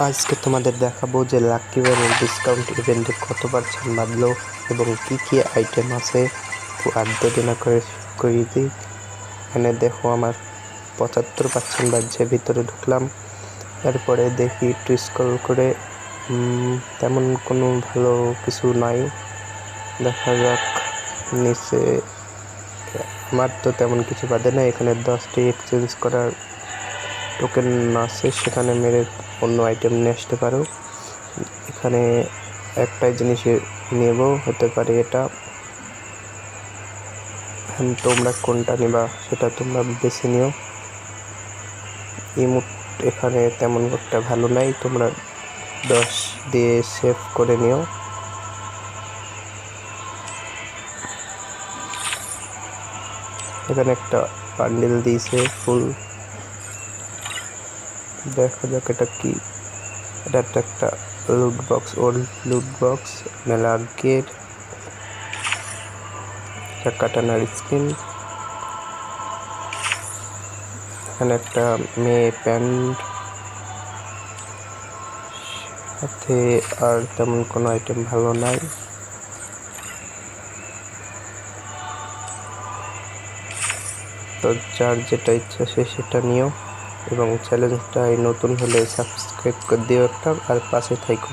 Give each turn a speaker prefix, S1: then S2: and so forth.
S1: আজকে তোমাদের দেখাবো যে লাকি ব্যানের ডিসকাউন্ট ইভেন্টে কতবার ছাড় বাঁধলো এবং কি কি আইটেম আছে। তো আর দেরি না করে দিই। এখানে দেখো আমার 75% বাজছে, ভিতরে ঢুকলাম। এরপরে দেখি একটু স্ক্রল করে তেমন কোনো ভালো কিছু নাই। দেখা যাক নিচে। আমার তো তেমন কিছু বাদে না। এখানে 10টি এক্সচেঞ্জ করার টোকেন আছে, সেখানে মেরে অন্য আইটেম নিয়ে আসতে পারো। এখানে একটাই জিনিস নেব, হতে পারে এটা। তোমরা কোনটা নিবা সেটা তোমরা বেছে নিও। ইমোট এখানে তেমন একটা ভালো নাই, তোমরা 10 দিয়ে সেভ করে নিও। এখানে একটা বান্ডেল দিয়েছে ফুল, দেখা যাক এটা কি। এটা একটা loot box, old loot box, মেলার্কের কাটানার স্কিন। এখানে একটা মেয়ে প্যান্ট, সাথে আর তেমন কোনো আইটেম ভালো নাই। তো যার যেটা ইচ্ছা সে সেটা নিও, এবং চ্যালেঞ্জটাই নতুন হলে সাবস্ক্রাইব করে দিও একটা, আর পাশে থাকো।